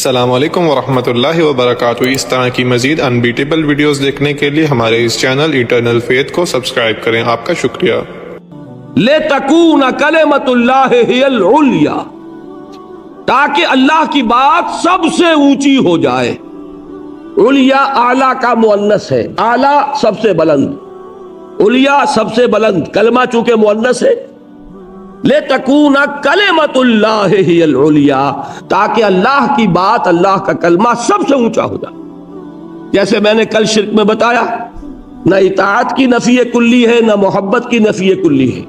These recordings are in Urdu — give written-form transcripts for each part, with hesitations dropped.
السلام علیکم ورحمۃ اللہ وبرکاتہ۔ اس طرح کی مزید انبیٹیبل ویڈیوز دیکھنے کے لیے ہمارے اس چینل ایٹرنل فیتھ کو سبسکرائب کریں۔ آپ کا شکریہ۔ لِتَكُونَ كَلِمَةُ اللَّهِ هِيَ الْعُلْيَا، تاکہ اللہ کی بات سب سے اونچی ہو جائے۔ علیا اعلیٰ کا مؤنث ہے، اعلیٰ سب سے بلند، علیا سب سے بلند، کلمہ چونکہ مؤنث ہے۔ لِتَكُونَ كَلِمَةُ اللَّهِ هِيَ الْعُلْيَا، تاکہ اللہ کی بات، اللہ کا کلمہ سب سے اونچا ہو جائے۔ جیسے میں نے کل شرک میں بتایا، نہ اطاعت کی نفی کلی ہے، نہ محبت کی نفی کلی ہے۔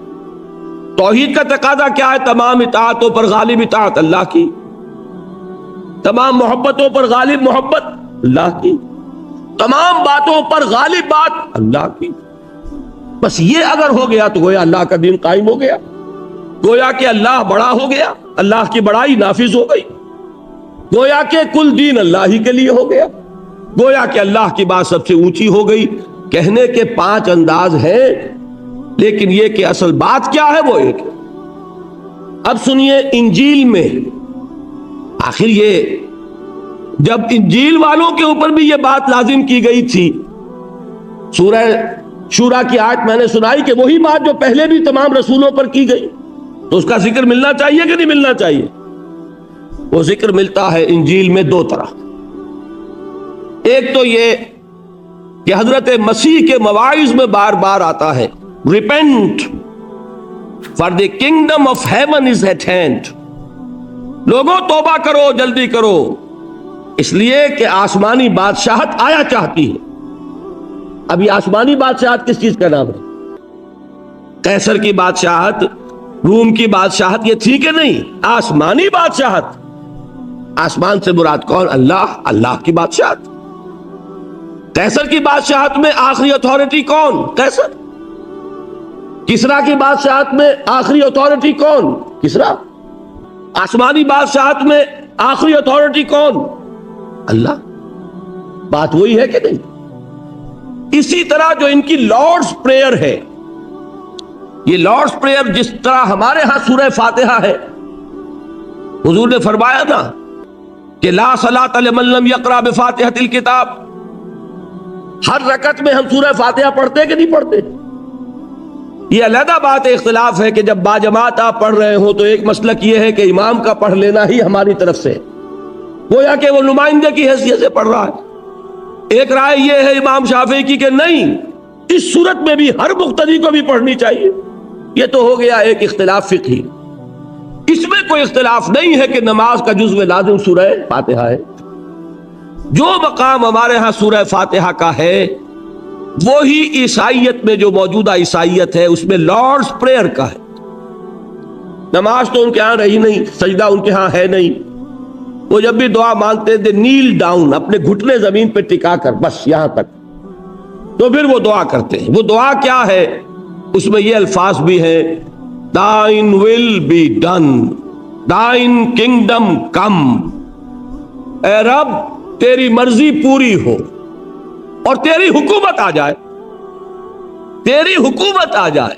توحید کا تقاضا کیا ہے؟ تمام اطاعتوں پر غالب اطاعت اللہ کی، تمام محبتوں پر غالب محبت اللہ کی، تمام باتوں پر غالب بات اللہ کی۔ بس یہ اگر ہو گیا تو گویا اللہ کا دین قائم ہو گیا، گویا کہ اللہ بڑا ہو گیا، اللہ کی بڑائی نافذ ہو گئی، گویا کہ کل دین اللہ ہی کے لیے ہو گیا، گویا کہ اللہ کی بات سب سے اونچی ہو گئی۔ کہنے کے 5 انداز ہیں، لیکن یہ کہ اصل بات کیا ہے وہ ایک ہے۔ اب سنیے، انجیل میں آخر یہ جب انجیل والوں کے اوپر بھی یہ بات لازم کی گئی تھی، سورہ شورا کی آیت میں نے سنائی کہ وہی بات جو پہلے بھی تمام رسولوں پر کی گئی، تو اس کا ذکر ملنا چاہیے کہ نہیں ملنا چاہیے؟ وہ ذکر ملتا ہے انجیل میں 2 طرح۔ ایک تو یہ کہ حضرت مسیح کے مواعظ میں بار بار آتا ہے، repent for the kingdom of heaven is at hand، لوگوں توبہ کرو، جلدی کرو، اس لیے کہ آسمانی بادشاہت آیا چاہتی ہے۔ اب یہ آسمانی بادشاہت کس چیز کا نام ہے؟ قیصر کی بادشاہت، روم کی بادشاہت یہ تھی کہ نہیں؟ آسمانی بادشاہت۔ آسمان سے مراد کون؟ اللہ، اللہ کی بادشاہت۔ قیصر کی بادشاہت میں آخری اتھارٹی کون؟ قیصر۔ کسرا کی بادشاہت میں آخری اتھارٹی کون؟ کسرا۔ آسمانی بادشاہت میں آخری اتھارٹی کون؟ اللہ۔ بات وہی ہے کہ نہیں؟ اسی طرح جو ان کی لارڈز پریئر ہے، یہ لارڈز پریئر جس طرح ہمارے ہاں سورہ فاتحہ ہے، حضور نے فرمایا نا کہ لا صلاۃ لمن لم یقرأ بفاتحۃ الکتاب، ہر رکعت میں ہم سورہ فاتحہ پڑھتے کہ نہیں پڑھتے؟ یہ علیحدہ بات ہے، اختلاف ہے کہ جب باجماعت آپ پڑھ رہے ہو تو ایک مسلک یہ ہے کہ امام کا پڑھ لینا ہی ہماری طرف سے، گویا کہ وہ نمائندے کی حیثیت سے پڑھ رہا ہے۔ ایک رائے یہ ہے امام شافعی کی کہ نہیں، اس صورت میں بھی ہر مقتدی کو بھی پڑھنی چاہیے۔ یہ تو ہو گیا ایک اختلاف فقہی۔ اس میں کوئی اختلاف نہیں ہے کہ نماز کا جزو لازم سورہ فاتحہ ہے۔ جو مقام ہمارے ہاں سورہ فاتحہ کا ہے وہی عیسائیت میں جو موجودہ عیسائیت ہے اس میں لارڈز پریئر کا ہے۔ نماز تو ان کے ہاں رہی نہیں، سجدہ ان کے ہاں ہے نہیں، وہ جب بھی دعا مانگتے تھے نیل ڈاؤن، اپنے گھٹنے زمین پہ ٹکا کر، بس یہاں تک، تو پھر وہ دعا کرتے ہیں۔ وہ دعا کیا ہے؟ اس میں یہ الفاظ بھی ہیں، thine will be done, thine kingdom come، اے رب تیری مرضی پوری ہو اور تیری حکومت آ جائے، تیری حکومت آ جائے۔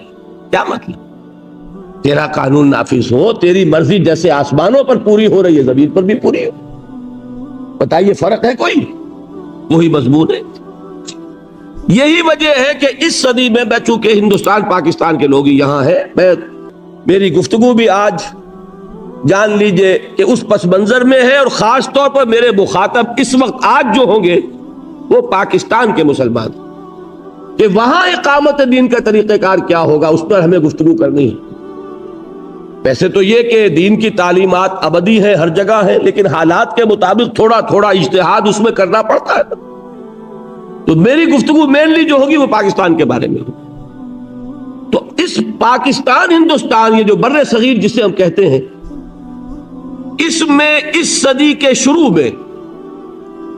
کیا مطلب؟ تیرا قانون نافذ ہو، تیری مرضی جیسے آسمانوں پر پوری ہو رہی ہے زمین پر بھی پوری ہو۔ بتائیے فرق ہے کوئی؟ وہی مضمون ہے۔ یہی وجہ ہے کہ اس صدی میں چونکہ ہندوستان پاکستان کے لوگ یہاں ہیں، میری گفتگو بھی آج جان لیجئے کہ اس پس منظر میں ہے، اور خاص طور پر میرے مخاطب اس وقت آج جو ہوں گے وہ پاکستان کے مسلمان، کہ وہاں اقامت دین کا طریقہ کار کیا ہوگا اس پر ہمیں گفتگو کرنی ہے۔ ویسے تو یہ کہ دین کی تعلیمات ابدی ہیں، ہر جگہ ہیں، لیکن حالات کے مطابق تھوڑا تھوڑا اجتہاد اس میں کرنا پڑتا ہے۔ تو میری گفتگو مینلی جو ہوگی وہ پاکستان کے بارے میں ہوگی۔ تو اس پاکستان ہندوستان، یہ جو بر صغیر جسے ہم کہتے ہیں، اس میں اس صدی کے شروع میں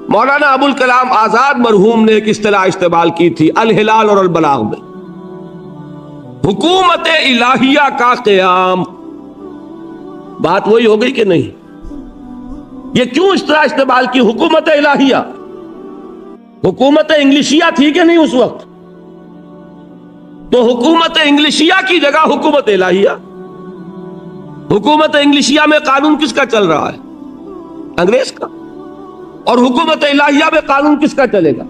مولانا ابوالکلام آزاد مرحوم نے ایک اصطلاح استعمال کی تھی الہلال اور البلاغ میں، حکومت الہیہ کا قیام۔ بات وہی ہو گئی کہ نہیں؟ یہ کیوں اس طرح استعمال کی حکومت الہیہ؟ حکومت انگلشیہ تھی کہ نہیں اس وقت؟ تو حکومت انگلشیہ کی جگہ حکومت الہیہ۔ حکومت انگلشیہ میں قانون کس کا چل رہا ہے؟ انگریز کا۔ اور حکومت الہیہ میں قانون کس کا چلے گا؟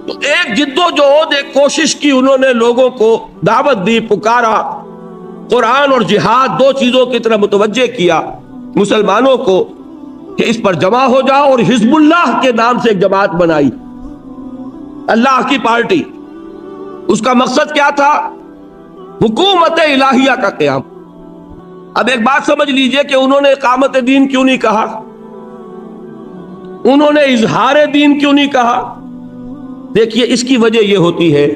تو ایک جدوجہد، ایک کوشش کی انہوں نے، لوگوں کو دعوت دی، پکارا، قرآن اور جہاد دو چیزوں کی طرف متوجہ کیا مسلمانوں کو کہ اس پر جمع ہو جاؤ، اور حزب اللہ کے نام سے ایک جماعت بنائی، اللہ کی پارٹی۔ اس کا مقصد کیا تھا؟ حکومت الہیہ کا قیام۔ اب ایک بات سمجھ لیجئے کہ انہوں نے اقامت دین کیوں نہیں کہا، انہوں نے اظہار دین کیوں نہیں کہا؟ دیکھیے اس کی وجہ یہ ہوتی ہے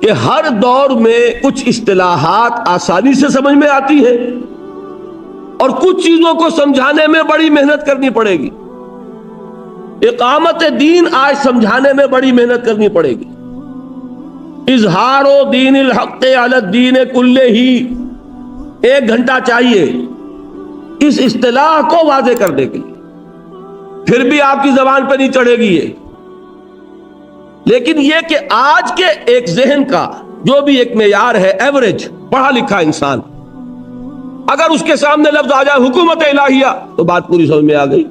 کہ ہر دور میں کچھ اصطلاحات آسانی سے سمجھ میں آتی ہے اور کچھ چیزوں کو سمجھانے میں بڑی محنت کرنی پڑے گی۔ اقامت دین آج سمجھانے میں بڑی محنت کرنی پڑے گی۔ اظہار دین الحق علی الدین کلہ ہی 1 گھنٹہ چاہیے اس اصطلاح کو واضح کرنے کے لیے، پھر بھی آپ کی زبان پہ نہیں چڑھے گی یہ۔ لیکن یہ کہ آج کے ایک ذہن کا جو بھی ایک معیار ہے، ایوریج پڑھا لکھا انسان، اگر اس کے سامنے لفظ آ جائے حکومت الہیہ تو بات پوری سمجھ میں آ گئی۔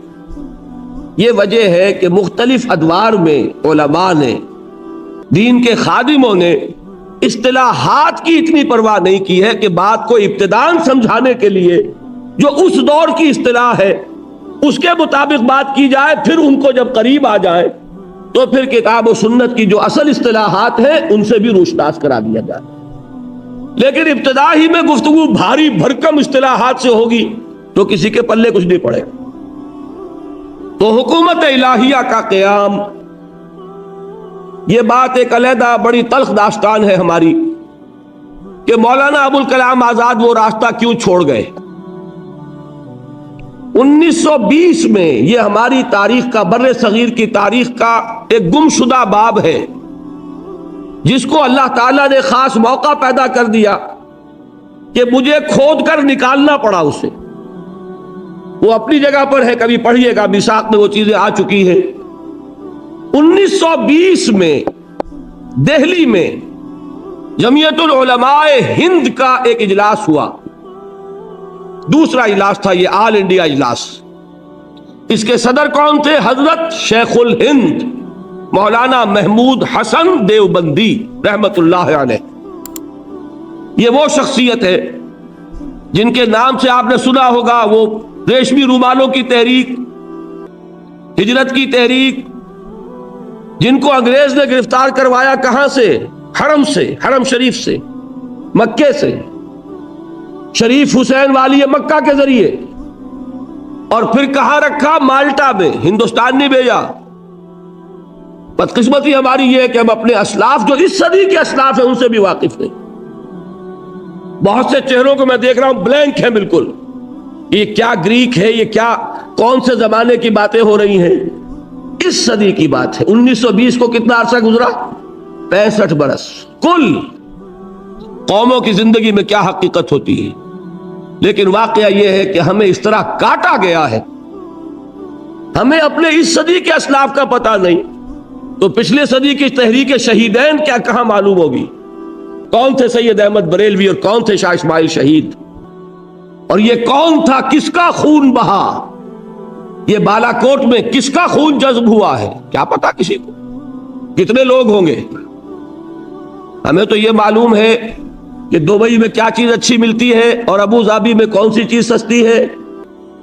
یہ وجہ ہے کہ مختلف ادوار میں علماء نے، دین کے خادموں نے اصطلاحات کی اتنی پرواہ نہیں کی ہے کہ بات کو ابتداءً سمجھانے کے لیے جو اس دور کی اصطلاح ہے اس کے مطابق بات کی جائے، پھر ان کو جب قریب آ جائے تو پھر کتاب و سنت کی جو اصل اصطلاحات ہیں ان سے بھی روشناس کرا دیا جائے۔ لیکن ابتدا ہی میں گفتگو بھاری بھرکم اصطلاحات سے ہوگی تو کسی کے پلے کچھ نہیں پڑے۔ تو حکومت الہیہ کا قیام، یہ بات ایک علیحدہ بڑی تلخ داستان ہے ہماری کہ مولانا ابوالکلام آزاد وہ راستہ کیوں چھوڑ گئے۔ 1920 میں یہ ہماری تاریخ کا، بر صغیر کی تاریخ کا ایک گمشدہ باب ہے جس کو اللہ تعالیٰ نے خاص موقع پیدا کر دیا کہ مجھے کھود کر نکالنا پڑا اسے۔ وہ اپنی جگہ پر ہے، کبھی پڑھیے گا، میثاق میں وہ چیزیں آ چکی ہیں۔ 1920 میں دہلی میں جمعیت العلماء ہند کا ایک اجلاس ہوا، دوسرا اجلاس تھا یہ آل انڈیا اجلاس۔ اس کے صدر کون تھے؟ حضرت شیخ الہند مولانا محمود حسن دیوبندی رحمت اللہ علیہ۔ یہ وہ شخصیت ہے جن کے نام سے آپ نے سنا ہوگا، وہ ریشمی رومالوں کی تحریک، ہجرت کی تحریک، جن کو انگریز نے گرفتار کروایا کہاں سے؟ حرم سے، حرم شریف سے، مکے سے، شریف حسین والی مکہ کے ذریعے، اور پھر کہاں رکھا؟ مالٹا میں، ہندوستان نہیں بھیجا۔ بدقسمتی ہماری یہ ہے کہ ہم اپنے اسلاف جو اس صدی کے اسلاف ہیں ان سے بھی واقف نہیں۔ بہت سے چہروں کو میں دیکھ رہا ہوں بلینک ہے بالکل، یہ کیا گریک ہے، یہ کیا کون سے زمانے کی باتیں ہو رہی ہیں؟ اس صدی کی بات ہے۔ 1920 کو کتنا عرصہ گزرا؟ 65 برس۔ کل قوموں کی زندگی میں کیا حقیقت ہوتی ہے، لیکن واقعہ یہ ہے کہ ہمیں اس طرح کاٹا گیا ہے، ہمیں اپنے اس صدی کے اسلاف کا پتہ نہیں، تو پچھلے صدی کی تحریک شہیدین کیا کہاں معلوم ہوگی؟ کون تھے سید احمد بریلوی اور کون تھے شاہ اسماعیل شہید، اور یہ کون تھا، کس کا خون بہا، یہ بالا کوٹ میں کس کا خون جذب ہوا ہے، کیا پتا کسی کو؟ کتنے لوگ ہوں گے؟ ہمیں تو یہ معلوم ہے کہ دبئی میں کیا چیز اچھی ملتی ہے اور ابو ظبی میں کون سی چیز سستی ہے۔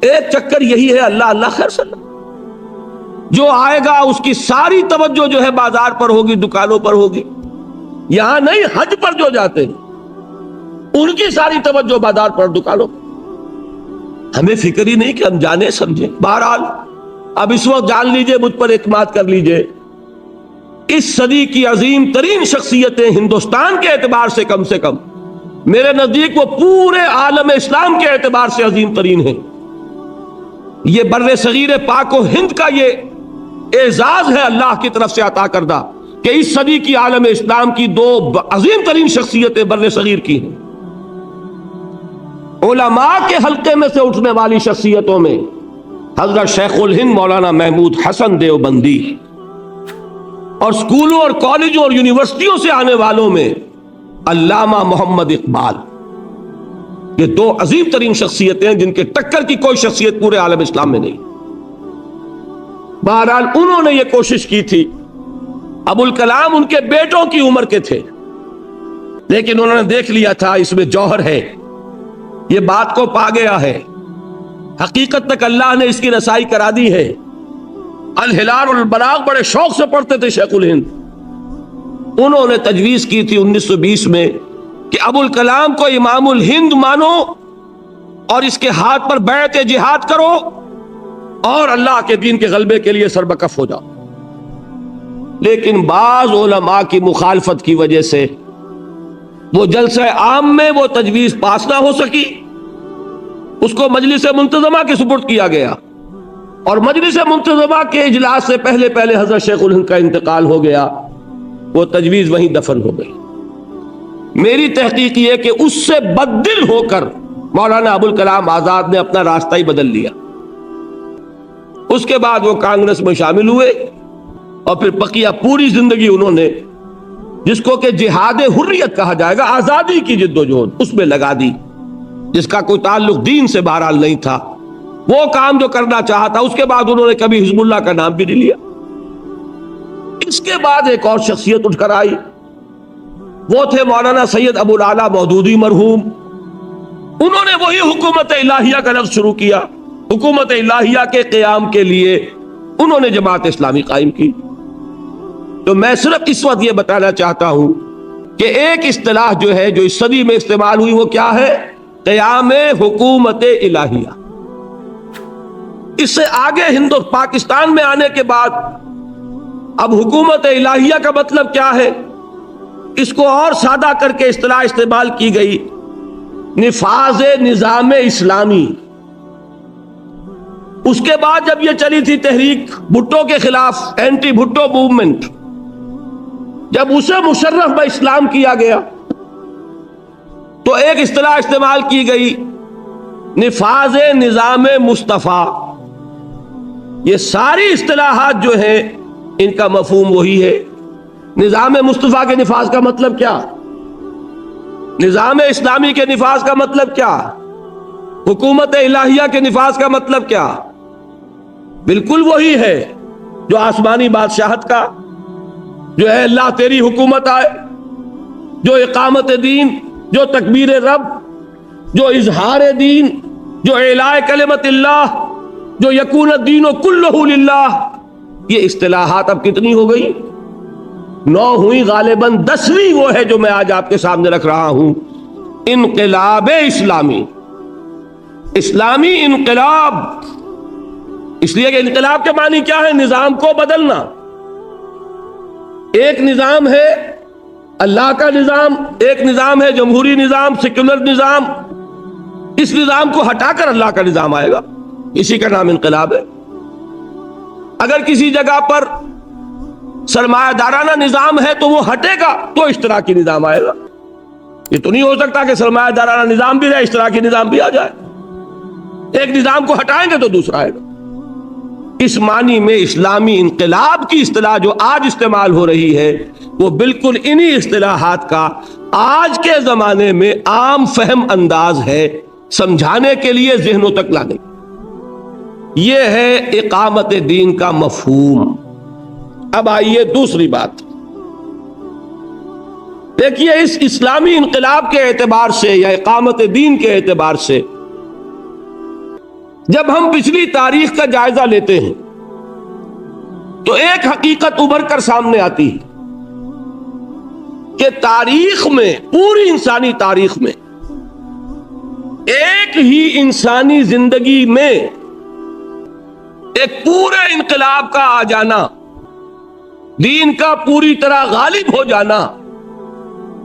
ایک چکر یہی ہے، اللہ اللہ خیر صلی اللہ۔ جو آئے گا اس کی ساری توجہ جو ہے بازار پر ہوگی، دکانوں پر ہوگی، یہاں نہیں، حج پر جو جاتے ہیں ان کی ساری توجہ بازار پر، دکانوں پر۔ ہمیں فکر ہی نہیں کہ ہم جانے سمجھیں۔ بہرحال اب اس وقت جان لیجئے، مجھ پر اعتماد کر لیجئے، اس صدی کی عظیم ترین شخصیتیں ہندوستان کے اعتبار سے کم میرے نزدیک وہ پورے عالم اسلام کے اعتبار سے عظیم ترین ہیں۔ یہ بر صغیر پاک و ہند کا یہ اعزاز ہے اللہ کی طرف سے عطا کردہ کہ اس صدی کی عالم اسلام کی دو عظیم ترین شخصیتیں بر صغیر کی ہیں۔ علماء کے حلقے میں سے اٹھنے والی شخصیتوں میں حضرت شیخ الہند مولانا محمود حسن دیوبندی، اور سکولوں اور کالجوں اور یونیورسٹیوں سے آنے والوں میں علامہ محمد اقبال۔ یہ دو عظیم ترین شخصیتیں ہیں جن کے ٹکر کی کوئی شخصیت پورے عالم اسلام میں نہیں۔ بہرحال انہوں نے یہ کوشش کی تھی. ابوالکلام ان کے بیٹوں کی عمر کے تھے، لیکن انہوں نے دیکھ لیا تھا اس میں جوہر ہے، یہ بات کو پا گیا ہے، حقیقت تک اللہ نے اس کی رسائی کرا دی ہے. الہلال والبلاغ بڑے شوق سے پڑھتے تھے شیخ الہند. انہوں نے تجویز کی تھی 1920 میں کہ ابوالکلام کو امام الہند مانو اور اس کے ہاتھ پر بیعت جہاد کرو اور اللہ کے دین کے غلبے کے لیے سربکف ہو جاؤ. لیکن بعض علماء کی مخالفت کی وجہ سے وہ جلسہ عام میں وہ تجویز پاس نہ ہو سکی، اس کو مجلس منتظمہ کے سپرد کیا گیا، اور مجلس منتظمہ کے اجلاس سے پہلے پہلے حضرت شیخ الہند کا انتقال ہو گیا، وہ تجویز وہیں دفن ہو گئی. میری تحقیق یہ کہ اس سے بددل ہو کر مولانا ابوالکلام آزاد نے اپنا راستہ ہی بدل لیا. اس کے بعد وہ کانگریس میں شامل ہوئے اور پھر بقیہ پوری زندگی انہوں نے جس کو کہ جہاد حریت کہا جائے گا، آزادی کی جد و جہد، اس میں لگا دی، جس کا کوئی تعلق دین سے بہرحال نہیں تھا. وہ کام جو کرنا چاہا تھا، اس کے بعد انہوں نے کبھی حزب اللہ کا نام بھی نہیں لیا. اس کے بعد ایک اور شخصیت اٹھ کر آئی، وہ تھے مولانا سید ابو الاعلیٰ مودودی مرحوم. انہوں نے وہی حکومت الہیہ کا لفظ شروع کیا. حکومت الہیہ کے قیام کے لیے انہوں نے جماعت اسلامی قائم کی. تو میں صرف اس وقت یہ بتانا چاہتا ہوں کہ ایک اصطلاح جو ہے جو اس صدی میں استعمال ہوئی وہ کیا ہے؟ قیام حکومت الہیہ. اس سے آگے پاکستان میں آنے کے بعد اب حکومت الہیہ کا مطلب کیا ہے؟ اس کو اور سادہ کر کے اصطلاح استعمال کی گئی، نفاذ نظام اسلامی. اس کے بعد جب یہ چلی تھی تحریک بھٹو کے خلاف، اینٹی بھٹو موومنٹ، جب اسے مشرف با اسلام کیا گیا تو ایک اصطلاح استعمال کی گئی، نفاذ نظام مصطفیٰ. یہ ساری اصطلاحات جو ہیں ان کا مفہوم وہی ہے. نظام مصطفیٰ کے نفاذ کا مطلب کیا؟ نظام اسلامی کے نفاذ کا مطلب کیا؟ حکومت الہیہ کے نفاذ کا مطلب کیا؟ بالکل وہی ہے جو آسمانی بادشاہت کا، جو ہے اللہ تیری حکومت آئے، جو اقامت دین، جو تکبیر رب، جو اظہار دین، جو اعلاء کلمت اللہ، جو یکون الدین کلہ للہ. یہ اصطلاحات اب کتنی ہو گئی؟ 9 ہوئی، غالباً 10ویں وہ ہے جو میں آج آپ کے سامنے رکھ رہا ہوں. انقلاب اسلامی، اسلامی انقلاب. اس لیے کہ انقلاب کے معنی کیا ہے؟ نظام کو بدلنا. ایک نظام ہے اللہ کا نظام، ایک نظام ہے جمہوری نظام، سیکولر نظام. اس نظام کو ہٹا کر اللہ کا نظام آئے گا، اسی کا نام انقلاب ہے. اگر کسی جگہ پر سرمایہ دارانہ نظام ہے تو وہ ہٹے گا تو اشتراکی نظام آئے گا. یہ تو نہیں ہو سکتا کہ سرمایہ دارانہ نظام بھی رہے، اشتراکی نظام بھی آ جائے. ایک نظام کو ہٹائیں گے تو دوسرا آئے گا. اس معنی میں اسلامی انقلاب کی اصطلاح جو آج استعمال ہو رہی ہے وہ بالکل انہی اصطلاحات کا آج کے زمانے میں عام فہم انداز ہے، سمجھانے کے لیے ذہنوں تک لانے. یہ ہے اقامت دین کا مفہوم. اب آئیے دوسری بات. دیکھیے اس اسلامی انقلاب کے اعتبار سے یا اقامت دین کے اعتبار سے جب ہم پچھلی تاریخ کا جائزہ لیتے ہیں تو ایک حقیقت ابھر کر سامنے آتی ہے کہ تاریخ میں، پوری انسانی تاریخ میں، ایک ہی انسانی زندگی میں ایک پورے انقلاب کا آ جانا، دین کا پوری طرح غالب ہو جانا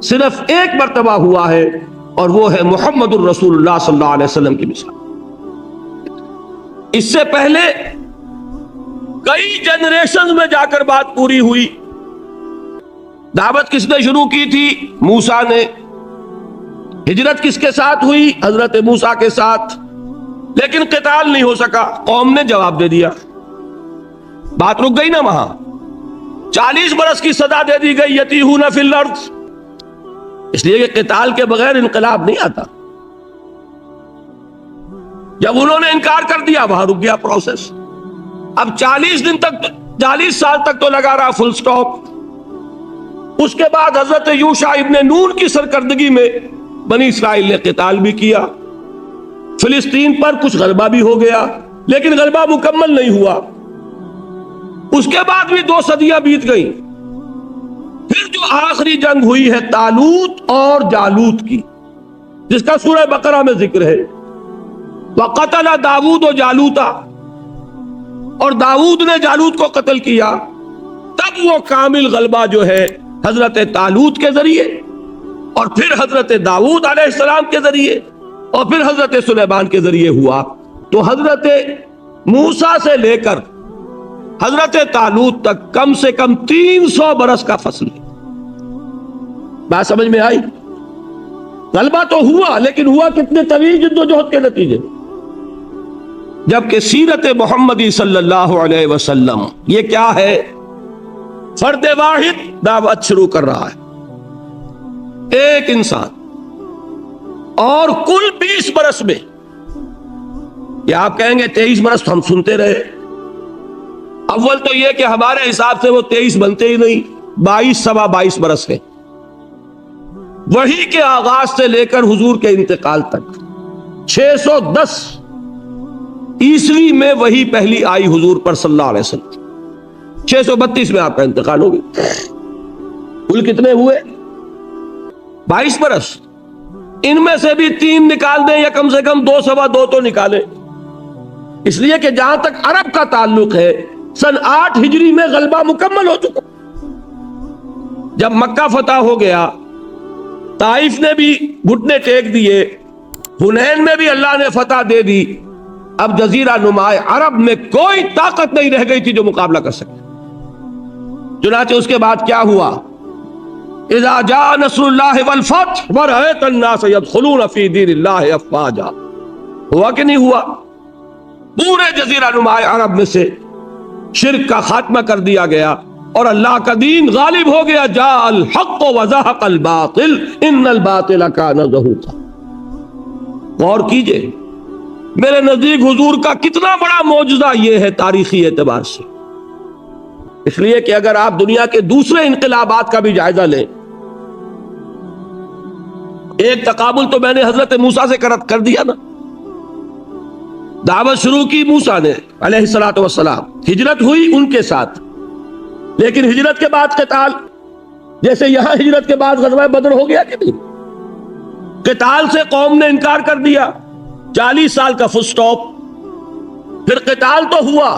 صرف ایک مرتبہ ہوا ہے، اور وہ ہے محمد الرسول اللہ صلی اللہ علیہ وسلم کی مثال. اس سے پہلے کئی جنریشنز میں جا کر بات پوری ہوئی. دعوت کس نے شروع کی تھی؟ موسیٰ نے. ہجرت کس کے ساتھ ہوئی؟ حضرت موسیٰ کے ساتھ. لیکن قتال نہیں ہو سکا، قوم نے جواب دے دیا، بات رک گئی نا وہاں. 40 برس کی سزا دے دی گئی، یتیہون فی الارض، اس لیے کہ قتال کے بغیر انقلاب نہیں آتا. جب انہوں نے انکار کر دیا وہاں رک گیا پروسیس. اب 40 سال تک تو لگا رہا فل سٹاپ. اس کے بعد حضرت یوشع ابن نون کی سرکردگی میں بنی اسرائیل نے قتال بھی کیا. فلسطین پر کچھ غلبہ بھی ہو گیا لیکن غلبہ مکمل نہیں ہوا. اس کے بعد بھی 2 صدیاں بیت گئیں. پھر جو آخری جنگ ہوئی ہے طالوت اور جالوت کی، جس کا سورہ بقرہ میں ذکر ہے، وَقَتَلَ داؤد جالوتا، اور داؤد نے جالوت کو قتل کیا. تب وہ کامل غلبہ جو ہے حضرت طالوت کے ذریعے، اور پھر حضرت داؤد علیہ السلام کے ذریعے، اور پھر حضرت سلیمان کے ذریعے ہوا. تو حضرت موسیٰ سے لے کر حضرت طالوت تک کم سے کم 300 برس کا فصل ہے. بات سمجھ میں آئی؟ غلبہ تو ہوا لیکن ہوا کتنے طویل جدوجہد کے نتیجے. جبکہ سیرت محمدی صلی اللہ علیہ وسلم یہ کیا ہے؟ فرد واحد دعوت شروع کر رہا ہے، ایک انسان، اور کل 20 برس میں. یا آپ کہیں گے 23 برس تو ہم سنتے رہے. اول تو یہ کہ ہمارے حساب سے وہ 23 بنتے ہی نہیں، 22 سوا 22 برس ہیں. وحی کے آغاز سے لے کر حضور کے انتقال تک 610 عیسوی میں وحی پہلی آئی حضور پر صلی اللہ علیہ وسلم. 632 میں آپ کا انتقال ہو گیا. کل کتنے ہوئے؟ 22 برس. ان میں سے بھی 3 نکال دیں یا کم سے کم 2 سوا 2 تو نکالیں. اس لیے کہ جہاں تک عرب کا تعلق ہے سن 8 ہجری میں غلبہ مکمل ہو چکا. جب مکہ فتح ہو گیا، طائف نے بھی گھٹنے ٹیک دیے، حنین میں بھی اللہ نے فتح دے دی. اب جزیرہ نما عرب میں کوئی طاقت نہیں رہ گئی تھی جو مقابلہ کر سکے. چنانچہ اس کے بعد کیا ہوا؟ اذا جاء نصر اللہ والفتح ورأیت الناس يدخلون فی دین اللہ افواجا. ہوا کہ نہیں ہوا؟ پورے جزیرہ نما عرب میں سے شرک کا خاتمہ کر دیا گیا اور اللہ کا دین غالب ہو گیا. جاء الحق وزهق الباطل ان الباطل کان زہوقا. غور کیجئے، میرے نزدیک حضور کا کتنا بڑا معجزہ یہ ہے تاریخی اعتبار سے. اس لیے کہ اگر آپ دنیا کے دوسرے انقلابات کا بھی جائزہ لیں، ایک تقابل تو میں نے حضرت موسیٰ سے کر دیا نا. دعوت شروع کی موسیٰ نے علیہ الصلوۃ والسلام، ہجرت ہوئی ان کے ساتھ، لیکن ہجرت کے بعد قتال، جیسے یہاں ہجرت کے بعد غزوہ بدر ہو گیا کہ نہیں. قتال سے قوم نے انکار کر دیا، 40 سال کا فل سٹاپ. پھر قتال تو ہوا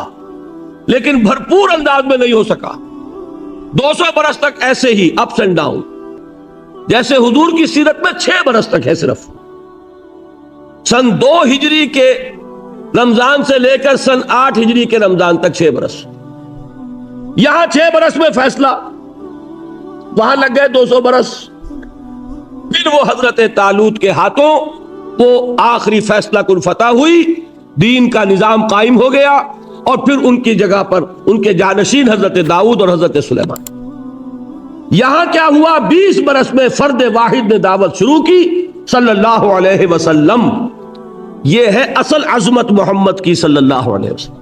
لیکن بھرپور انداز میں نہیں ہو سکا. 200 برس تک ایسے ہی اپس اینڈ ڈاؤن، جیسے حضور کی سیرت میں 6 برس تک ہے. صرف سن 2 ہجری کے رمضان سے لے کر سن 8 ہجری کے رمضان تک 6 برس. یہاں 6 برس میں فیصلہ، وہاں لگ گئے 200 برس. پھر وہ حضرت طالوت کے ہاتھوں وہ آخری فیصلہ کن فتح ہوئی، دین کا نظام قائم ہو گیا، اور پھر ان کی جگہ پر ان کے جانشین حضرت داؤد اور حضرت سلیمان. یہاں کیا ہوا؟ 20 برس میں فرد واحد نے دعوت شروع کی صلی اللہ علیہ وسلم. یہ ہے اصل عظمت محمد کی صلی اللہ علیہ وسلم.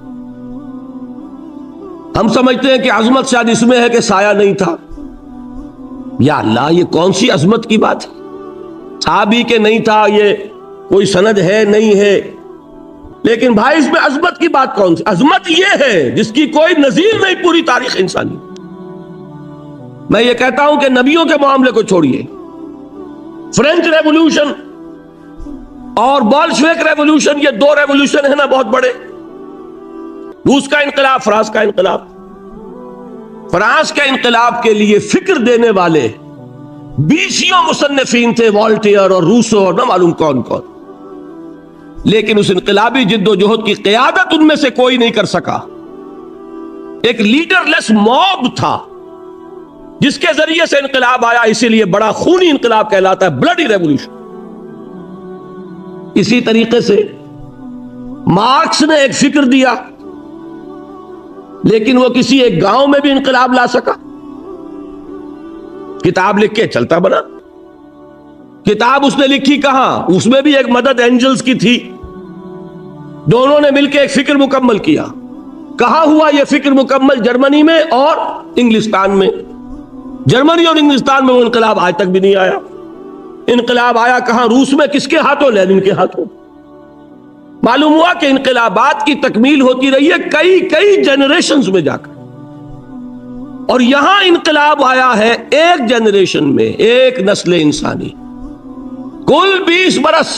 ہم سمجھتے ہیں کہ عظمت شاید اس میں ہے کہ سایہ نہیں تھا. یا اللہ، یہ کون سی عظمت کی بات ہے؟ صحابی کے نہیں تھا، یہ کوئی سند ہے نہیں ہے. لیکن بھائی اس میں عظمت کی بات کون سی؟ عظمت یہ ہے جس کی کوئی نظیر نہیں پوری تاریخ انسانی. میں یہ کہتا ہوں کہ نبیوں کے معاملے کو چھوڑیے، فرینچ ریولوشن اور بولشوک ریولوشن، یہ 2 ریولوشن ہیں نا بہت بڑے. روس کا انقلاب، فرانس کا انقلاب. فرانس کے انقلاب کے لیے فکر دینے والے 20 مصنفین تھے، والٹیئر اور روسو اور نہ معلوم کون کون. لیکن اس انقلابی جد و جہد کی قیادت ان میں سے کوئی نہیں کر سکا. ایک لیڈر لیس موب تھا جس کے ذریعے سے انقلاب آیا، اسی لیے بڑا خونی انقلاب کہلاتا ہے، بلڈی ریولوشن. اسی طریقے سے مارکس نے ایک فکر دیا، لیکن وہ کسی ایک گاؤں میں بھی انقلاب لا سکا. کتاب لکھ کے چلتا بنا. کتاب اس نے لکھی کہاں؟ اس میں بھی ایک مدد اینجلز کی تھی. دونوں نے مل کے ایک فکر مکمل کیا. کہاں ہوا یہ فکر مکمل؟ جرمنی میں اور انگلستان میں۔ جرمنی اور انگلستان میں وہ انقلاب آج تک بھی نہیں آیا۔ انقلاب آیا کہاں؟ روس میں۔ کس کے ہاتھوں؟ لینن کے ہاتھوں۔ معلوم ہوا کہ انقلابات کی تکمیل ہوتی رہی ہے کئی جنریشنز میں جا کر، اور یہاں انقلاب آیا ہے ایک جنریشن میں، ایک نسل انسانی۔ کل 20 برس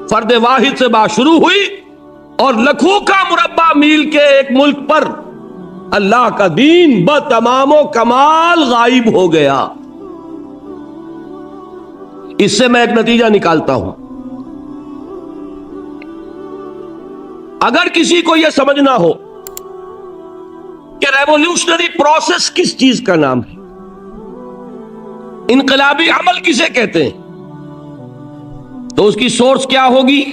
فرد واحد سے بات شروع ہوئی اور لکھوں کا مربع میل کے ایک ملک پر اللہ کا دین بتمام و کمال غائب ہو گیا۔ اس سے میں ایک نتیجہ نکالتا ہوں، اگر کسی کو یہ سمجھنا ہو کہ ریولیوشنری پروسیس کس چیز کا نام ہے، انقلابی عمل کسے کہتے ہیں، تو اس کی سورس کیا ہوگی؟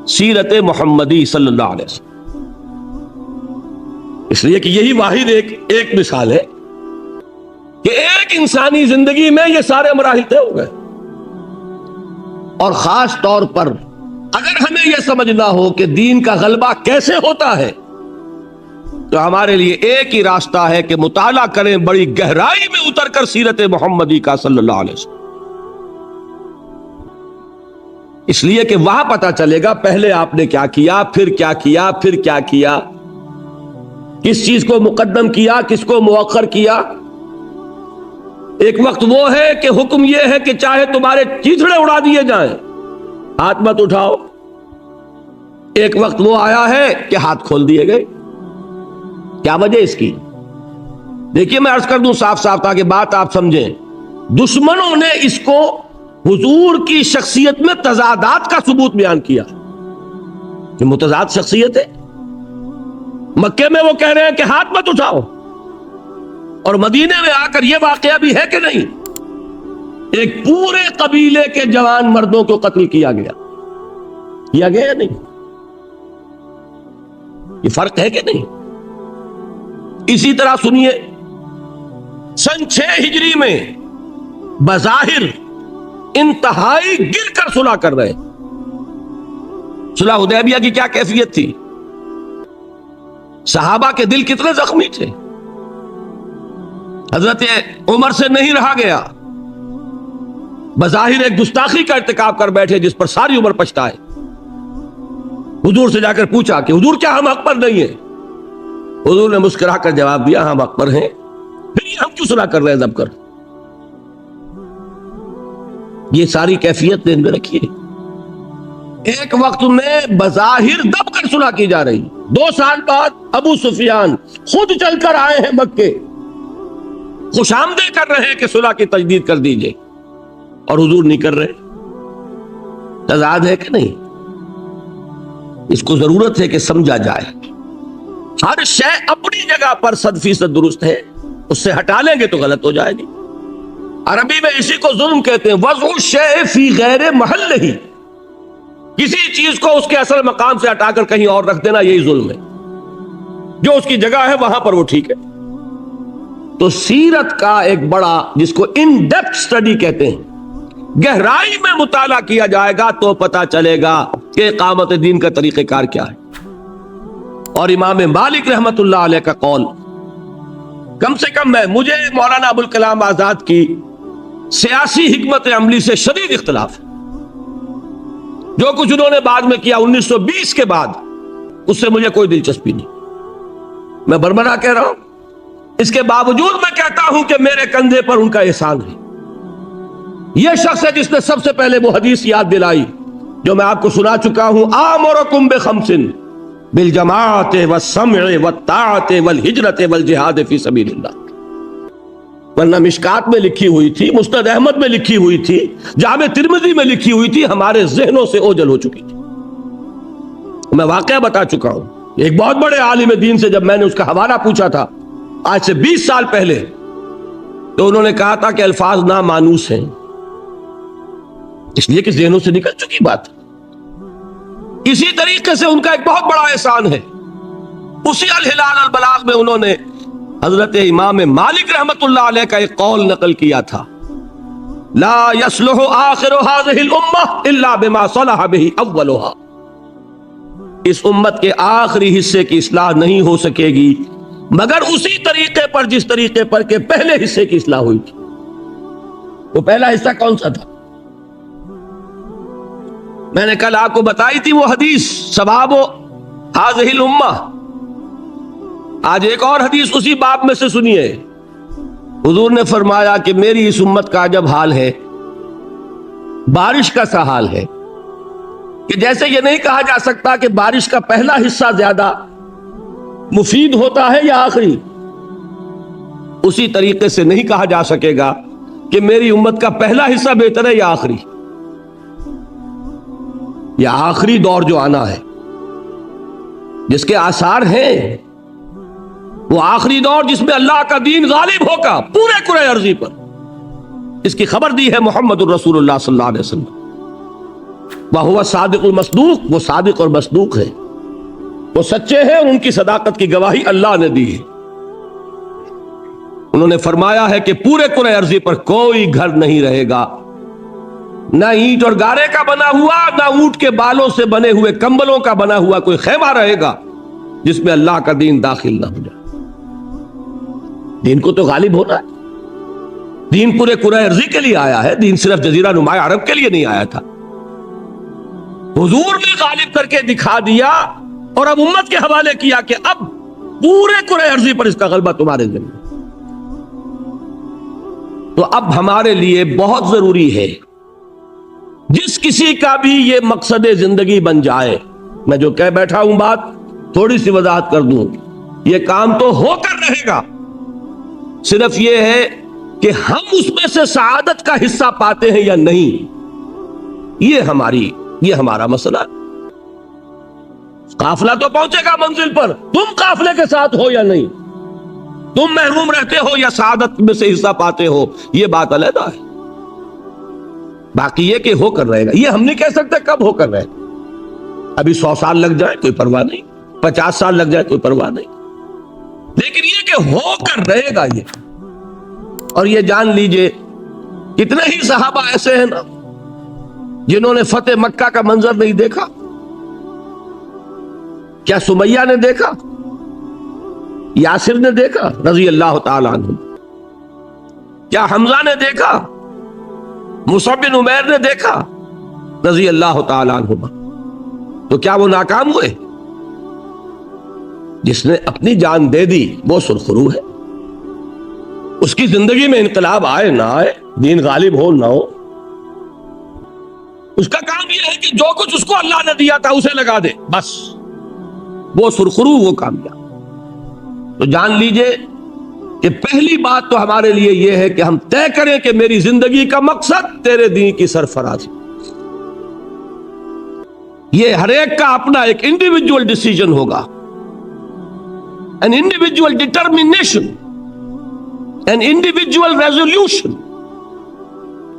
سیرت محمدی صلی اللہ علیہ وسلم۔ اس لیے کہ یہی واحد ایک مثال ہے کہ ایک انسانی زندگی میں یہ سارے مراحل طے ہو گئے۔ اور خاص طور پر اگر ہمیں یہ سمجھنا ہو کہ دین کا غلبہ کیسے ہوتا ہے، تو ہمارے لیے ایک ہی راستہ ہے کہ مطالعہ کریں بڑی گہرائی میں اتر کر سیرت محمدی کا صلی اللہ علیہ وسلم۔ اس لیے کہ وہاں پتہ چلے گا پہلے آپ نے کیا کیا، پھر کیا کیا، پھر کیا کیا، کس چیز کو مقدم کیا، کس کو مؤخر کیا۔ ایک وقت وہ ہے کہ حکم یہ ہے کہ چاہے تمہارے چیتڑے اڑا دیے جائیں، ہاتھ مت اٹھاؤ۔ ایک وقت وہ آیا ہے کہ ہاتھ کھول دیے گئے۔ کیا وجہ اس کی؟ دیکھیے میں عرض کر دوں صاف صاف تاکہ بات آپ سمجھیں۔ دشمنوں نے اس کو حضور کی شخصیت میں تضادات کا ثبوت بیان کیا کہ متضاد شخصیت ہے۔ مکے میں وہ کہہ رہے ہیں کہ ہاتھ مت اٹھاؤ، اور مدینے میں آ کر یہ واقعہ بھی ہے کہ نہیں، ایک پورے قبیلے کے جوان مردوں کو قتل کیا گیا یا نہیں؟ یہ فرق ہے کہ نہیں؟ اسی طرح سنیے، سن 6 ہجری میں بظاہر انتہائی گر کر صلح کر رہے۔ صلح حدیبیہ کی کیا کیفیت تھی؟ صحابہ کے دل کتنے زخمی تھے۔ حضرت عمر سے نہیں رہا گیا، بظاہر ایک گستاخی کا ارتکاب کر بیٹھے جس پر ساری عمر پچھتائے۔ حضور سے جا کر پوچھا کہ حضور کیا ہم حق پر نہیں ہیں؟ حضور نے مسکرا کر جواب دیا ہم حق پر ہیں، پھر یہ ہم کیوں صلح کر رہے ہیں دب کر؟ یہ ساری کیفیت ذہن میں رکھیے۔ ایک وقت میں بظاہر دب کر صلح کی جا رہی، 2 سال بعد ابو سفیان خود چل کر آئے ہیں مکے، خوش آمدید کر رہے ہیں کہ صلح کی تجدید کر دیجئے، اور حضور نہیں کر رہے۔ تضاد ہے کہ نہیں؟ اس کو ضرورت ہے کہ سمجھا جائے۔ ہر شے اپنی جگہ پر 100% درست ہے، اس سے ہٹا لیں گے تو غلط ہو جائے گی۔ عربی میں اسی کو ظلم کہتے ہیں، وضع الشیء فی غیر محلہ، کسی چیز کو اس کے اصل مقام سے ہٹا کر کہیں اور رکھ دینا، یہی ظلم ہے۔ جو اس کی جگہ ہے وہاں پر وہ ٹھیک ہے۔ تو سیرت کا ایک بڑا، جس کو ان ڈیپتھ سٹڈی کہتے ہیں، گہرائی میں مطالعہ کیا جائے گا تو پتا چلے گا کہ اقامت دین کا طریقہ کار کیا ہے۔ اور امام مالک رحمت اللہ علیہ کا قول، کم سے کم مجھے مولانا ابوالکلام آزاد کی سیاسی حکمت عملی سے شدید اختلاف ہے۔ جو کچھ انہوں نے بعد میں کیا 1920 کے بعد، اس سے مجھے کوئی دلچسپی نہیں، میں برملا کہہ رہا ہوں۔ اس کے باوجود میں کہتا ہوں کہ میرے کندھے پر ان کا احسان ہے۔ یہ شخص ہے جس نے سب سے پہلے وہ حدیث یاد دلائی جو میں آپ کو سنا چکا ہوں، آمرکم بخمس بالجماعت والسمع والطاعت والہجرت والجہاد فی سبیل اللہ۔ ورنہ مشکات میں لکھی ہوئی تھی، مسند احمد میں لکھی ہوئی تھی، جامع ترمذی میں لکھی ہوئی تھی، ہمارے ذہنوں سے اوجھل ہو چکی تھی۔ میں واقعہ بتا چکا ہوں، ایک بہت بڑے عالم دین سے جب میں نے اس کا حوالہ پوچھا تھا آج سے 20 سال پہلے، تو انہوں نے کہا تھا کہ الفاظ نامانوس ہیں، اس لیے کہ ذہنوں سے نکل چکی بات۔ اسی طریقے سے ان کا ایک بہت بڑا احسان ہے، اسی الہلال البلاغ میں انہوں نے حضرت امام مالک رحمت اللہ علیہ کا ایک قول نقل کیا تھا، لا يصلح آخر هذه الامہ الا بما صلح به اولها۔ اس امت کے آخری حصے کی اصلاح نہیں ہو سکے گی مگر اسی طریقے پر جس طریقے پر کہ پہلے حصے کی اصلاح ہوئی تھی۔ وہ پہلا حصہ کون سا تھا؟ میں نے کل آپ کو بتائی تھی وہ حدیث ثواب ہذہ الامہ۔ آج ایک اور حدیث اسی باب میں سے سنیے۔ حضور نے فرمایا کہ میری اس امت کا عجب حال ہے، بارش کا سا حال ہے کہ جیسے یہ نہیں کہا جا سکتا کہ بارش کا پہلا حصہ زیادہ مفید ہوتا ہے یا آخری، اسی طریقے سے نہیں کہا جا سکے گا کہ میری امت کا پہلا حصہ بہتر ہے یا آخری۔ یا آخری دور جو آنا ہے جس کے آثار ہیں، وہ آخری دور جس میں اللہ کا دین غالب ہوگا پورے کرۂ ارضی پر، اس کی خبر دی ہے محمد الرسول اللہ صلی اللہ علیہ وسلم۔ وَهُوَ صادق المصدوق، وہ صادق اور مصدوق ہے، وہ سچے ہیں اور ان کی صداقت کی گواہی اللہ نے دی ہے۔ انہوں نے فرمایا ہے کہ پورے کرۂ ارضی پر کوئی گھر نہیں رہے گا، نہ اینٹ اور گارے کا بنا ہوا، نہ اونٹ کے بالوں سے بنے ہوئے کمبلوں کا بنا ہوا کوئی خیمہ رہے گا جس میں اللہ کا دین داخل نہ ہو جائے۔ دین کو تو غالب ہونا ہے، دین پورے کرۂ ارضی کے لیے آیا ہے، دین صرف جزیرہ نما عرب کے لیے نہیں آیا تھا۔ حضور نے غالب کر کے دکھا دیا اور اب امت کے حوالے کیا کہ اب پورے کرۂ ارضی پر اس کا غلبہ تمہارے ذمہ۔ تو اب ہمارے لیے بہت ضروری ہے، جس کسی کا بھی یہ مقصد زندگی بن جائے، میں جو کہہ بیٹھا ہوں بات تھوڑی سی وضاحت کر دوں، یہ کام تو ہو کر رہے گا، صرف یہ ہے کہ ہم اس میں سے سعادت کا حصہ پاتے ہیں یا نہیں، یہ ہمارا مسئلہ ہے۔ قافلہ تو پہنچے گا منزل پر، تم قافلے کے ساتھ ہو یا نہیں، تم محروم رہتے ہو یا سعادت میں سے حصہ پاتے ہو، یہ بات علیحدہ ہے۔ باقی یہ کہ ہو کر رہے گا، یہ ہم نہیں کہہ سکتے کب ہو کر رہے گا۔ ابھی 100 سال لگ جائے کوئی پرواہ نہیں، 50 سال لگ جائے کوئی پرواہ نہیں، لیکن یہ کہ ہو کر رہے گا یہ۔ اور یہ جان لیجئے کتنے ہی صحابہ ایسے ہیں نا جنہوں نے فتح مکہ کا منظر نہیں دیکھا۔ کیا سمیہ نے دیکھا؟ یاسر نے دیکھا رضی اللہ تعالی عنہ؟ کیا حمزہ نے دیکھا؟ مصعب بن عمیر نے دیکھا رضی اللہ تعالی عنہما؟ تو کیا وہ ناکام ہوئے؟ جس نے اپنی جان دے دی وہ سرخرو ہے، اس کی زندگی میں انقلاب آئے نہ آئے، دین غالب ہو نہ ہو، اس کا کام یہ ہے کہ جو کچھ اس کو اللہ نے دیا تھا اسے لگا دے، بس وہ سرخرو، وہ کامیاب۔ تو جان لیجئے کہ پہلی بات تو ہمارے لیے یہ ہے کہ ہم طے کریں کہ میری زندگی کا مقصد تیرے دین کی سرفرازی۔ یہ ہر ایک کا اپنا ایک انڈیویجول ڈیسیجن ہوگا، an individual determination, an individual resolution۔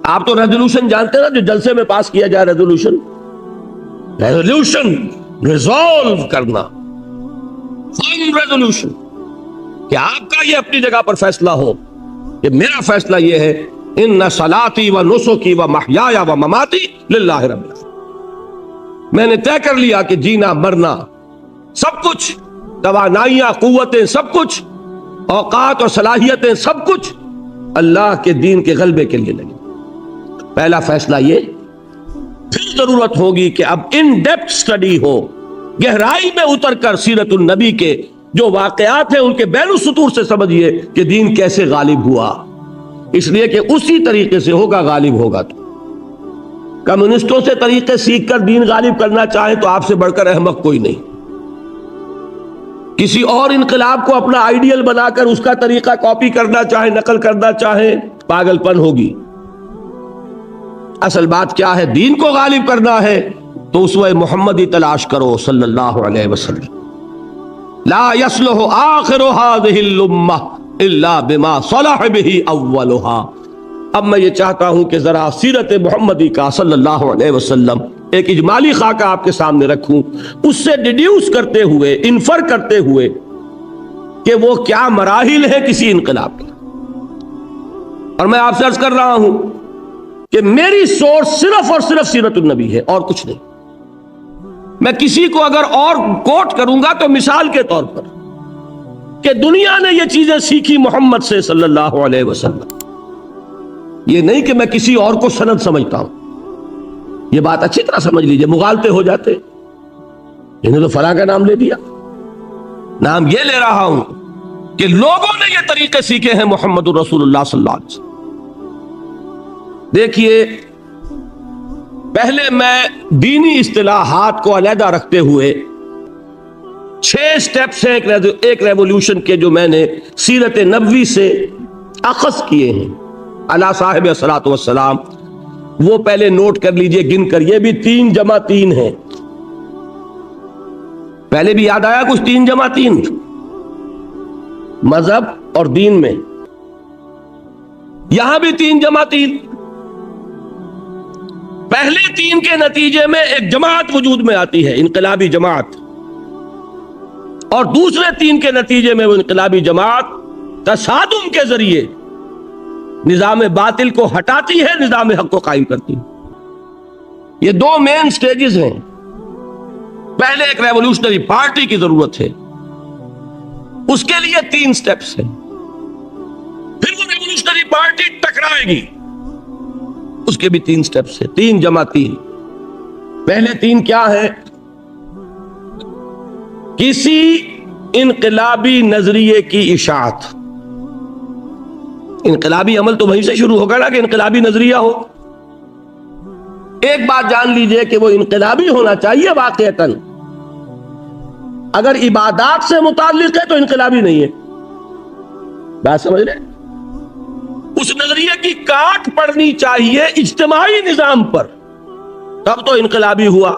آپ تو ریزولوشن جانتے ہیں نا، جو جلسے میں پاس کیا جائے، ریزولوشن ریزولو کرنا، فرم ریزولوشن، کہ آپ کا یہ اپنی جگہ پر فیصلہ ہو کہ میرا فیصلہ یہ ہے، ان صلاتی و نسکی و محیایا و مماتی للہ رب العالمین۔ میں نے طے کر لیا کہ جینا مرنا سب کچھ، توانائیاں، قوتیں، سب کچھ، اوقات اور صلاحیتیں، سب کچھ اللہ کے دین کے غلبے کے لیے لگی۔ پہلا فیصلہ یہ۔ پھر ضرورت ہوگی کہ اب ان ڈیپتھ سٹڈی ہو، گہرائی میں اتر کر سیرت النبی کے جو واقعات ہیں ان کے بین السطور سے سمجھیے کہ دین کیسے غالب ہوا، اس لیے کہ اسی طریقے سے ہوگا، غالب ہوگا۔ تو کمیونسٹوں سے طریقے سیکھ کر دین غالب کرنا چاہیں تو آپ سے بڑھ کر احمق کوئی نہیں۔ کسی اور انقلاب کو اپنا آئیڈیل بنا کر اس کا طریقہ کاپی کرنا چاہیں، نقل کرنا چاہیں، پاگل پن ہوگی۔ اصل بات کیا ہے؟ دین کو غالب کرنا ہے تو اسوہ محمدی تلاش کرو صلی اللہ علیہ وسلم۔ لا يصلح آخر هذه الامة الا بما صلح به اولها۔ اب میں یہ چاہتا ہوں کہ ذرا سیرت محمدی کا صلی اللہ علیہ وسلم ایک اجمالی خاکہ آپ کے سامنے رکھوں، اس سے ڈیڈیوس کرتے ہوئے، انفر کرتے ہوئے کہ وہ کیا مراحل ہے کسی انقلاب کے۔ اور میں آپ سے عرض کر رہا ہوں کہ میری سورس صرف اور صرف سیرت النبی ہے اور کچھ نہیں۔ میں کسی کو اگر اور کوٹ کروں گا تو مثال کے طور پر کہ دنیا نے یہ چیزیں سیکھی محمد سے صلی اللہ علیہ وسلم، یہ نہیں کہ میں کسی اور کو سند سمجھتا ہوں. یہ بات اچھی طرح سمجھ لیجئے، مغالطے ہو جاتے، انہیں تو فلاں کا نام لے دیا. نام یہ لے رہا ہوں کہ لوگوں نے یہ طریقے سیکھے ہیں محمد رسول اللہ صلی اللہ علیہ وسلم. دیکھیے، پہلے میں دینی اصطلاحات کو علیحدہ رکھتے ہوئے 6 سٹیپس ہیں ایک ریولوشن کے جو میں نے سیرت نبوی سے اخذ کیے ہیں علی صاحب الصلاۃ والسلام، وہ پہلے نوٹ کر لیجئے گن کر. یہ بھی 3 جمع 3 ہے. پہلے بھی یاد آیا کچھ 3 جمع 3 مذہب اور دین میں، یہاں بھی 3 جمع 3. پہلے 3 کے نتیجے میں ایک جماعت وجود میں آتی ہے، انقلابی جماعت، اور دوسرے 3 کے نتیجے میں وہ انقلابی جماعت تصادم کے ذریعے نظام باطل کو ہٹاتی ہے، نظام حق کو قائم کرتی ہے. یہ 2 مین سٹیجز ہیں. پہلے ایک ریولوشنری پارٹی کی ضرورت ہے، اس کے لیے 3 سٹیپس ہیں. پھر وہ ریولوشنری پارٹی ٹکرائے گی، اس کے بھی 3 سٹیپس ہیں. 3 جمع 3. پہلے 3 کیا ہے؟ کسی انقلابی نظریے کی اشاعت. انقلابی عمل تو وہیں سے شروع ہوگا نا کہ انقلابی نظریہ ہو. ایک بات جان لیجئے کہ وہ انقلابی ہونا چاہیے واقعتاً. اگر عبادات سے متعلق ہے تو انقلابی نہیں ہے. بات سمجھ رہے؟ اس نظریے کی کاٹ پڑنی چاہیے اجتماعی نظام پر، تب تو انقلابی ہوا.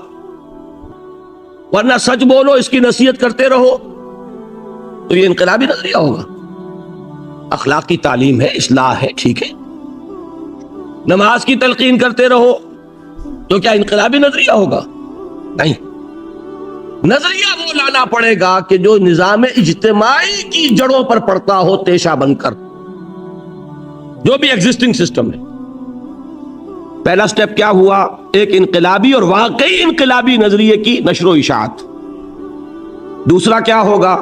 ورنہ سچ بولو، اس کی نصیحت کرتے رہو تو یہ انقلابی نظریہ ہوگا. اخلاقی تعلیم ہے، اصلاح ہے، ٹھیک ہے. نماز کی تلقین کرتے رہو تو کیا انقلابی نظریہ ہوگا؟ نہیں. نظریہ وہ لانا پڑے گا کہ جو نظام اجتماعی کی جڑوں پر پڑتا ہو، تیشہ بن کر، جو بھی ایگزسٹنگ سسٹم ہے. پہلا سٹیپ کیا ہوا؟ ایک انقلابی اور واقعی انقلابی نظریے کی نشر و اشاعت. دوسرا کیا ہوگا؟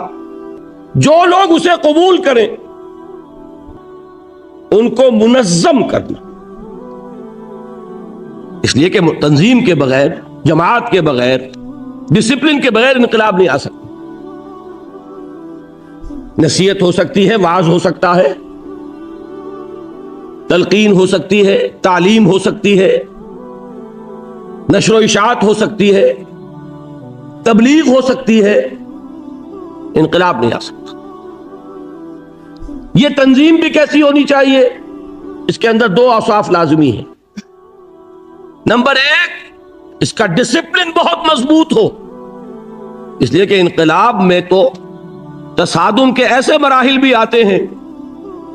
جو لوگ اسے قبول کریں ان کو منظم کرنا. اس لیے کہ تنظیم کے بغیر، جماعت کے بغیر، ڈسپلن کے بغیر انقلاب نہیں آ سکتا. نصیحت ہو سکتی ہے، وعظ ہو سکتا ہے، تلقین ہو سکتی ہے، تعلیم ہو سکتی ہے، نشر و اشاعت ہو سکتی ہے، تبلیغ ہو سکتی ہے، انقلاب نہیں آ سکتا. یہ تنظیم بھی کیسی ہونی چاہیے؟ اس کے اندر 2 اوصاف لازمی ہیں. نمبر 1، اس کا ڈسپلن بہت مضبوط ہو. اس لیے کہ انقلاب میں تو تصادم کے ایسے مراحل بھی آتے ہیں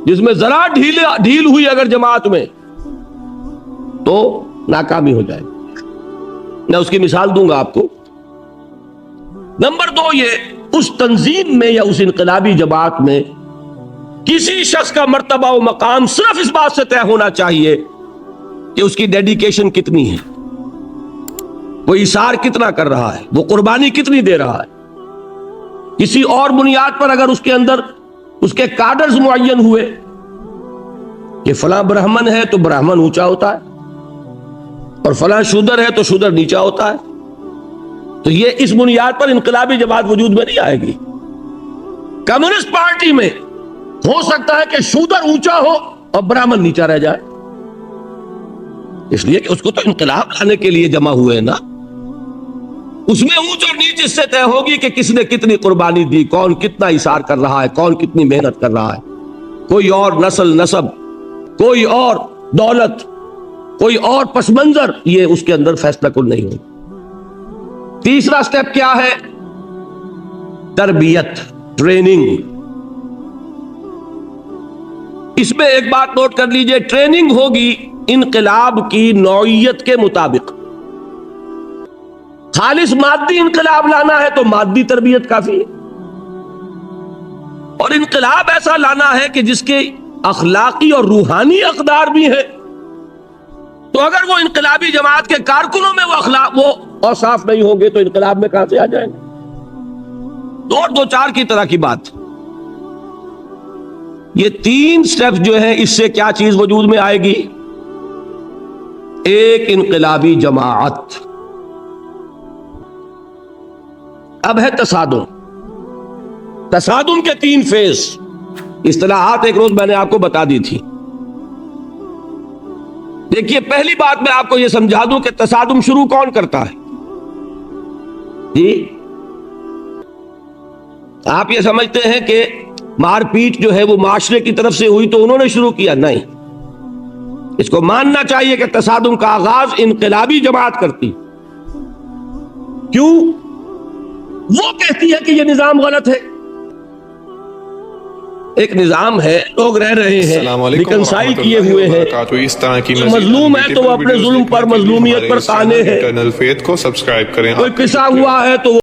جس میں ذرا ڈھیل ہوئی اگر جماعت میں تو ناکامی ہو جائے. میں اس کی مثال دوں گا آپ کو. نمبر 2 یہ اس تنظیم میں یا اس انقلابی جماعت میں کسی شخص کا مرتبہ و مقام صرف اس بات سے طے ہونا چاہیے کہ اس کی ڈیڈیکیشن کتنی ہے، وہ ایثار کتنا کر رہا ہے، وہ قربانی کتنی دے رہا ہے. کسی اور بنیاد پر اگر اس کے اندر اس کے کارڈرز معین ہوئے کہ فلاں برہمن ہے تو برہمن اونچا ہوتا ہے اور فلاں شودر ہے تو شودر نیچا ہوتا ہے، تو یہ اس بنیاد پر انقلابی جماعت وجود میں نہیں آئے گی. کمیونسٹ پارٹی میں ہو سکتا ہے کہ شودر اونچا ہو اور برہمن نیچا رہ جائے، اس لیے کہ اس کو تو انقلاب لانے کے لیے جمع ہوئے ہیں نا. اس میں اونچ اور نیچ اس سے طے ہوگی کہ کس نے کتنی قربانی دی، کون کتنا ایثار کر رہا ہے، کون کتنی محنت کر رہا ہے. کوئی اور نسل نسب، کوئی اور دولت، کوئی اور پس منظر، یہ اس کے اندر فیصلہ کن نہیں ہوگا. تیسرا سٹیپ کیا ہے؟ تربیت، ٹریننگ. اس میں ایک بات نوٹ کر لیجئے، ٹریننگ ہوگی انقلاب کی نوعیت کے مطابق. خالص مادی انقلاب لانا ہے تو مادی تربیت کافی ہے، اور انقلاب ایسا لانا ہے کہ جس کے اخلاقی اور روحانی اقدار بھی ہیں، تو اگر وہ انقلابی جماعت کے کارکنوں میں وہ اور صاف نہیں ہوں گے تو انقلاب میں کہاں سے آ جائیں گے؟ دو چار کی طرح کی بات. یہ 3 سٹیپس جو ہیں اس سے کیا چیز وجود میں آئے گی؟ ایک انقلابی جماعت. اب ہے تصادم. تصادم کے 3 فیز. اصطلاحات ایک روز میں نے آپ کو بتا دی تھی. دیکھیے پہلی بات میں آپ کو یہ سمجھا دوں کہ تصادم شروع کون کرتا ہے. جی آپ یہ سمجھتے ہیں کہ مار پیٹ جو ہے وہ معاشرے کی طرف سے ہوئی تو انہوں نے شروع کیا؟ نہیں. اس کو ماننا چاہیے کہ تصادم کا آغاز انقلابی جماعت کرتی. کیوں؟ وہ کہتی ہے کہ یہ نظام غلط ہے. ایک نظام ہے, لوگ رہ رہے ہیں, ریکنسائی کیے ہوئے ہیں, اس طرح کی مظلوم ہے تو وہ اپنے ظلم پر مظلومیت پر قانے ہیں. انٹرنل فیتھ کو سبسکرائب کریں. کوئی پسا ہوا ہے تو